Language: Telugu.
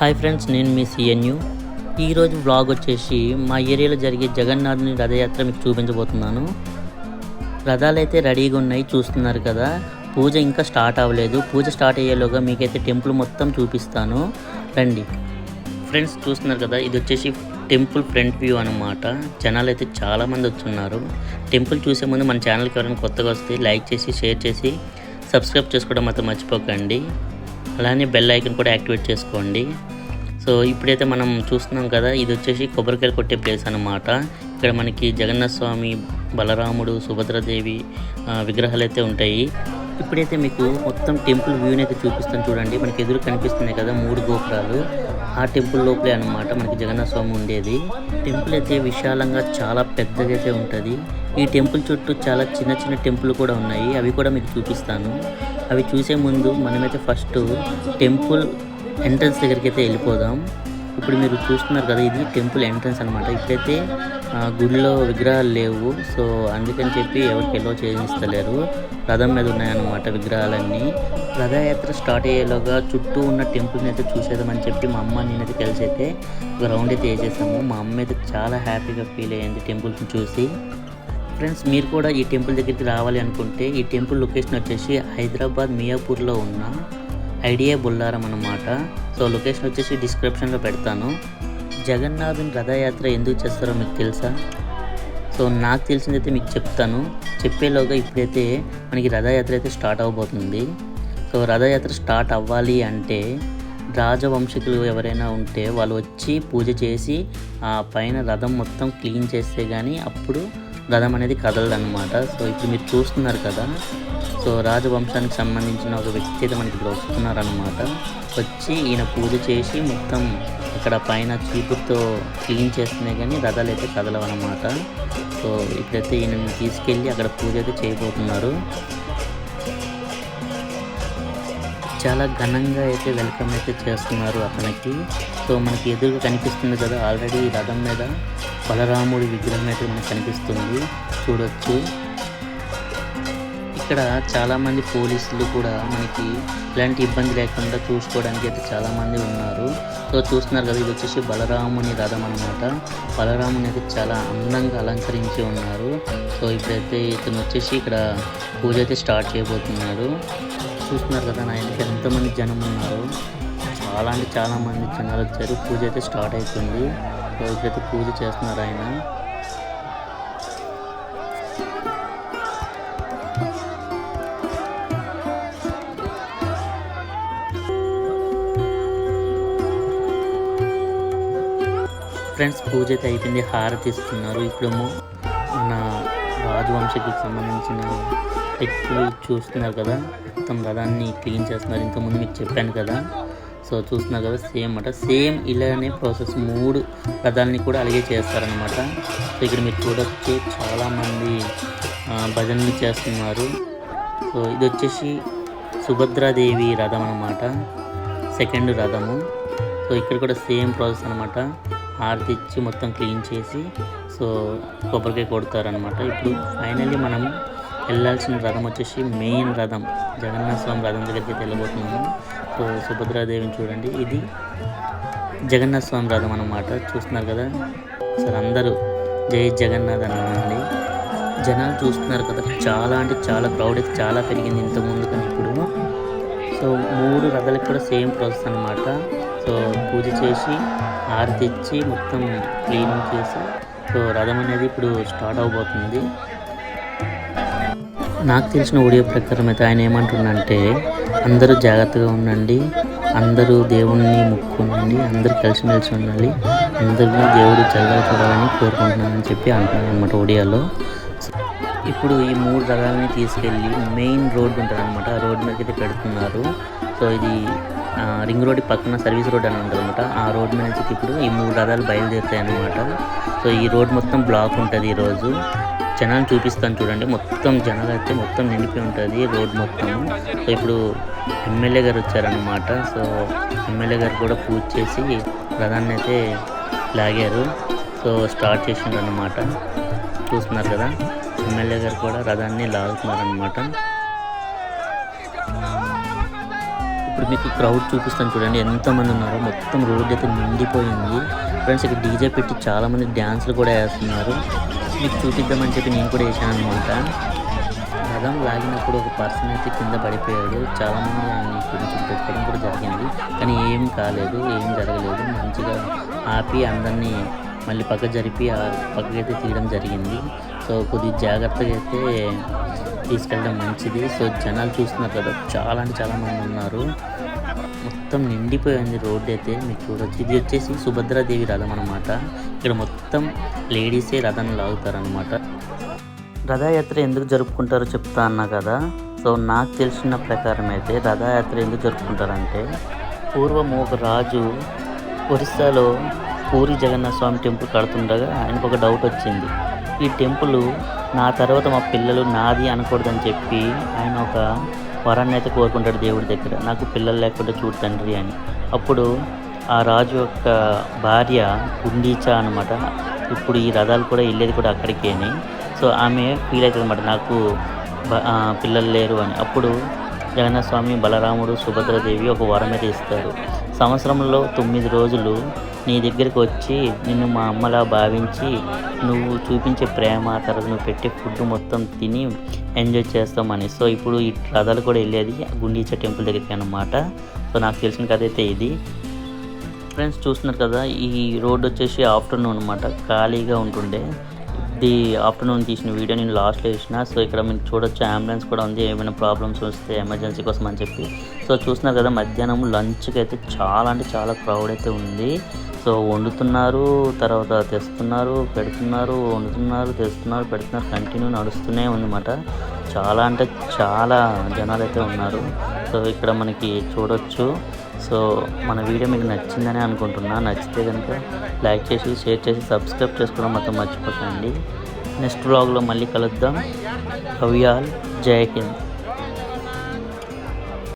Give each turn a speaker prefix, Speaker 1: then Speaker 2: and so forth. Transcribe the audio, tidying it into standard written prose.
Speaker 1: హాయ్ ఫ్రెండ్స్, నేను మీ సిఎన్యు. ఈరోజు వ్లాగ్ వచ్చేసి మా ఏరియాలో జరిగే జగన్నాథుని రథయాత్ర మీకు చూపించబోతున్నాను. రథాలు అయితే రెడీగా ఉన్నాయి, చూస్తున్నారు కదా. పూజ ఇంకా స్టార్ట్ అవ్వలేదు. పూజ స్టార్ట్ అయ్యేలోగా మీకైతే టెంపుల్ మొత్తం చూపిస్తాను, రండి. ఫ్రెండ్స్ చూస్తున్నారు కదా, ఇది వచ్చేసి టెంపుల్ ఫ్రంట్ వ్యూ అనమాట. జనాలు అయితే చాలామంది వచ్చున్నారు. టెంపుల్ చూసే ముందు మన ఛానల్కి ఎవరైనా కొత్తగా వస్తే లైక్ చేసి, షేర్ చేసి, సబ్స్క్రైబ్ చేసుకోవడం మాత్రం మర్చిపోకండి. అలానే బెల్ ఐకన్ కూడా యాక్టివేట్ చేసుకోండి. సో ఇప్పుడైతే మనం చూస్తున్నాం కదా, ఇది వచ్చేసి కొబ్బరికాయలు కొట్టే ప్లేస్ అనమాట. ఇక్కడ మనకి జగన్నాథ స్వామి, బలరాముడు, సుభద్రాదేవి విగ్రహాలు అయితే ఉంటాయి. ఇప్పుడైతే మీకు మొత్తం టెంపుల్ వ్యూని అయితే చూపిస్తాను, చూడండి. మనకి ఎదురు కనిపిస్తున్నాయి కదా 3 గోపురాలు, ఆ టెంపుల్ లోపలే అనమాట మనకి జగన్నాథ స్వామి ఉండేది. టెంపుల్ అయితే విశాలంగా చాలా పెద్దగా అయితే ఉంటుంది. ఈ టెంపుల్ చుట్టూ చాలా చిన్న చిన్న టెంపుల్ కూడా ఉన్నాయి, అవి కూడా మీకు చూపిస్తాను. అవి చూసే ముందు మనమైతే ఫస్ట్ టెంపుల్ ఎంట్రన్స్ దగ్గరికి అయితే వెళ్ళిపోదాం. ఇప్పుడు మీరు చూస్తున్నారు కదా, ఇది టెంపుల్ ఎంట్రన్స్ అనమాట. ఇప్పుడైతే గుడిలో విగ్రహాలు లేవు, సో అందుకని చెప్పి ఎవరికి ఎల్లో చేయిస్తలేరు. రథం మీద ఉన్నాయన్నమాట విగ్రహాలన్నీ. రథయాత్ర స్టార్ట్ అయ్యేలోగా చుట్టూ ఉన్న టెంపుల్ని అయితే చూసేద్దామని చెప్పి మా అమ్మ నేనైతే కలిసి అయితే గ్రౌండ్ అయితే వేసేసాము. మా అమ్మ అయితే చాలా హ్యాపీగా ఫీల్ అయ్యింది టెంపుల్ని చూసి. ఫ్రెండ్స్, మీరు కూడా ఈ టెంపుల్ దగ్గరికి రావాలి అనుకుంటే, ఈ టెంపుల్ లొకేషన్ వచ్చేసి హైదరాబాద్ మియాపూర్లో ఉన్న ఐడియా బొల్లారం అన్నమాట. సో లొకేషన్ వచ్చేసి డిస్క్రిప్షన్లో పెడతాను. జగన్నాథుని రథయాత్ర ఎందుకు చేస్తారో మీకు తెలుసా? సో నాకు తెలిసిందైతే మీకు చెప్తాను. చెప్పేలోగా ఇప్పుడైతే మనకి రథయాత్ర అయితే స్టార్ట్ అవ్వబోతుంది. సో రథయాత్ర స్టార్ట్ అవ్వాలి అంటే రాజవంశీకులు ఎవరైనా ఉంటే వాళ్ళు వచ్చి పూజ చేసి ఆ పైన రథం మొత్తం క్లీన్ చేస్తే కానీ అప్పుడు రథం అనేది కదలదన్నమాట. సో ఇప్పుడు మీరు చూస్తున్నారు కదా, సో రాజవంశానికి సంబంధించిన ఒక వ్యక్తి అయితే మనకి ఇప్పుడు వస్తున్నారనమాట. వచ్చి ఈయన పూజ చేసి మొత్తం ఇక్కడ పైన చీపురుతో క్లీన్ చేస్తేనే కానీ రథాలు అయితే కదలవన్నమాట. సో ఇప్పుడైతే ఈయనని తీసుకెళ్ళి అక్కడ పూజ అయితే చేయబోతున్నారు. చాలా ఘనంగా అయితే వెల్కమ్ అయితే చేస్తున్నారు అతనికి. సో మనకి ఎదురుగా కనిపిస్తుంది కదా, ఆల్రెడీ రథం మీద బలరాముడి విగ్రహం అయితే మనకు కనిపిస్తుంది, చూడొచ్చు. ఇక్కడ చాలామంది పోలీసులు కూడా మనకి ఎలాంటి ఇబ్బంది లేకుండా చూసుకోవడానికి అయితే చాలామంది ఉన్నారు. సో చూస్తున్నారు కదా, ఇది వచ్చేసి బలరాముని రథం అనమాట. బలరాముని అయితే చాలా అందంగా అలంకరించి ఉన్నారు. సో ఇప్పుడైతే ఇతను వచ్చేసి ఇక్కడ పూజ అయితే స్టార్ట్ చేయబోతున్నాడు. చూస్తున్నారు కదా, నా ఇంటికి ఎంతమంది జనం ఉన్నారు. చాలా అంటే చాలామంది జనాలు వచ్చారు. పూజ అయితే స్టార్ట్ అవుతుంది. సో ఇప్పుడైతే పూజ చేస్తున్నారు ఆయన. ఫ్రెండ్స్, పూజ అయితే అయిపోయింది, హారతి ఇస్తున్నారు. ఇప్పుడేమో మన రాజవంశకి సంబంధించిన వ్యక్తులు చూస్తున్నారు కదా, మొత్తం రథాన్ని క్లీన్ చేస్తున్నారు. ఇంతకుముందు మీకు చెప్పాను కదా. సో చూస్తున్నారు కదా, సేమ్ ఇలానే ప్రాసెస్ 3 రథాలని కూడా అలాగే చేస్తారనమాట. సో ఇక్కడ మీరు చూడొచ్చు చాలామంది భజనలు చేస్తున్నారు. సో ఇది వచ్చేసి సుభద్రాదేవి రథం అనమాట, సెకండ్ రథము. సో ఇక్కడ కూడా సేమ్ ప్రాసెస్ అనమాట. హారతి ఇచ్చి మొత్తం క్లీన్ చేసి సో కొబ్బరికాయ కొడతారనమాట. ఇప్పుడు ఫైనల్లీ మనం వెళ్ళాల్సిన రథం వచ్చేసి మెయిన్ రథం, జగన్నాథ స్వామి రథం దగ్గరికి వెళ్ళబోతున్నాము. సో సుభద్రాదేవిని చూడండి, ఇది జగన్నాథ స్వామి రథం అనమాట. చూస్తున్నారు కదా, అసలు అందరూ జై జగన్నాథ్ అనండి. జనాలు చూస్తున్నారు కదా, చాలా అంటే చాలా క్రౌడ్ అయితే చాలా పెరిగింది ఇంతకుముందు కానీ ఇప్పుడు. సో 3 రథాలకు కూడా సేమ్ ప్రాసెస్ అనమాట. సో పూజ చేసి హారతి ఇచ్చి మొత్తం క్లీనింగ్ చేసి సో రథం అనేది ఇప్పుడు స్టార్ట్ అవబోతుంది. నాకు తెలిసిన వీడియో ప్రకారం అయితే ఆయన ఏమంటున్నంటే, అందరూ జాగ్రత్తగా ఉండండి, అందరూ దేవుణ్ణి మొక్కుకోండి, అందరూ కలిసిమెలిసి ఉండాలి, అందరినీ దేవుడు చల్లగా చూడాలని కోరుకుంటున్నానని చెప్పి అంటున్నాను అనమాట వీడియోలో. ఇప్పుడు ఈ 3 రథాలని తీసుకెళ్ళి మెయిన్ రోడ్డు ఉంటుంది అనమాట, ఆ రోడ్డు మీదకి అయితే పెడుతున్నారు. సో ఇది రింగ్ రోడ్ పక్కన సర్వీస్ రోడ్ అని ఉంటుంది అనమాట. ఆ రోడ్ మీద నుంచి ఇప్పుడు ఈ 3 రథాలు బయలుదేరుతాయి అనమాట. సో ఈ రోడ్ మొత్తం బ్లాక్ ఉంటుంది ఈరోజు. జనాలు చూపిస్తాను చూడండి, మొత్తం జనాలు అయితే మొత్తం నిండిపోయి ఉంటుంది రోడ్ మొత్తం. సో ఇప్పుడు ఎమ్మెల్యే గారు వచ్చారనమాట. సో ఎమ్మెల్యే గారు కూడా పూజ చేసి రథాన్ని అయితే లాగారు. సో స్టార్ట్ చేసిండ్రు అనమాట. చూస్తున్నారు కదా, ఎమ్మెల్యే గారు కూడా రథాన్ని లాగుతున్నారనమాట. ఇప్పుడు మీకు క్రౌడ్ చూపిస్తాను చూడండి, ఎంతమంది ఉన్నారో. మొత్తం రోడ్ అయితే నిండిపోయింది ఫ్రెండ్స్. ఇక్కడ డీజే పెట్టి చాలామంది డ్యాన్సులు కూడా వేస్తున్నారు. మీకు చూపిద్దామని చెప్పి నేను కూడా వేసాను అనమాట. రథం లాగినప్పుడు ఒక పర్సన్ అయితే కింద పడిపోయాడు. చాలామంది ఆయన కొంచెం పెట్టడం కూడా జరిగింది, కానీ ఏం కాలేదు, ఏం జరగలేదు. మంచిగా ఆపి అందరినీ మళ్ళీ పక్క జరిపి పక్కకైతే తీయడం జరిగింది. సో కొద్దిగా జాగ్రత్తగా అయితే తీసుకెళ్ళడం మంచిది. సో జనాలు చూస్తున్నారు కదా, చాలా అంటే చాలామంది ఉన్నారు. మొత్తం నిండిపోయింది రోడ్డు అయితే, మీకు చూడొచ్చు. ఇది వచ్చేసి సుభద్రాదేవి రథం అనమాట. ఇక్కడ మొత్తం లేడీసే రథాన్ని లాగుతారనమాట. రథయాత్ర ఎందుకు జరుపుకుంటారో చెప్తా అన్నా కదా. సో నాకు తెలిసిన ప్రకారం అయితే రథయాత్ర ఎందుకు జరుపుకుంటారంటే, పూర్వం ఒక రాజు ఒరిస్సాలో పూరి జగన్నాథ స్వామి టెంపుల్ కడుతుండగా ఆయనకు ఒక డౌట్ వచ్చింది. ఈ టెంపుల్ నా తర్వాత మా పిల్లలు నాది అనకూడదని చెప్పి ఆయన ఒక వరాన్ని అయితే కోరుకుంటాడు దేవుడి దగ్గర, నాకు పిల్లలు లేకుండా చూడు తండ్రి అని. అప్పుడు ఆ రాజు యొక్క భార్య గుండీచా అనమాట. ఇప్పుడు ఈ రథాలు కూడా వెళ్ళేది కూడా అక్కడికేని. సో ఆమె ఫీల్ అవుతుంది అన్నమాట, నాకు పిల్లలు లేరు అని. అప్పుడు జగన్నాథ స్వామి, బలరాముడు, సుభద్రాదేవి ఒక వరం అయితే ఇస్తారు. సంవత్సరంలో 9 రోజులు నీ దగ్గరికి వచ్చి నిన్ను మా అమ్మలా భావించి నువ్వు చూపించే ప్రేమ, తర్వాత నువ్వు పెట్టే ఫుడ్ మొత్తం తిని ఎంజాయ్ చేస్తామని. సో ఇప్పుడు ఈ రథాలు కూడా వెళ్ళేది గుండీచా టెంపుల్ దగ్గరికి అన్నమాట. సో నాకు తెలిసిన కథ అయితే ఇది ఫ్రెండ్స్. చూస్తున్నారు కదా, ఈ రోడ్ వచ్చేసి ఆఫ్టర్నూన్ అనమాట, ఖాళీగా ఉంటుండే. ఇది ఆఫ్టర్నూన్ తీసిన వీడియో నేను లాస్ట్లో వేసిన. సో ఇక్కడ మీరు చూడొచ్చు, అంబులెన్స్ కూడా ఉంది, ఏమైనా ప్రాబ్లమ్స్ వస్తే ఎమర్జెన్సీ కోసం అని చెప్పి. సో చూస్తున్నారు కదా, మధ్యాహ్నం లంచ్కి అయితే చాలా అంటే చాలా క్రౌడ్ అయితే ఉంది. సో వండుతున్నారు, తర్వాత తెస్తున్నారు, పెడుతున్నారు, వండుతున్నారు, తెస్తున్నారు, పెడుతున్నారు, కంటిన్యూ నడుస్తూనే ఉందన్నమాట. చాలా అంటే చాలా జనాలు అయితే ఉన్నారు. సో ఇక్కడ మనకి చూడొచ్చు. సో మన వీడియో మీకు నచ్చిందని అనుకుంటున్నా. నచ్చితే కనుక లైక్ చేసి, షేర్ చేసి, సబ్స్క్రైబ్ చేసుకోవడం మొత్తం మర్చిపోకండి. నెక్స్ట్ వ్లాగ్లో మళ్ళీ కలుద్దాం. Love you all. జై హింద్.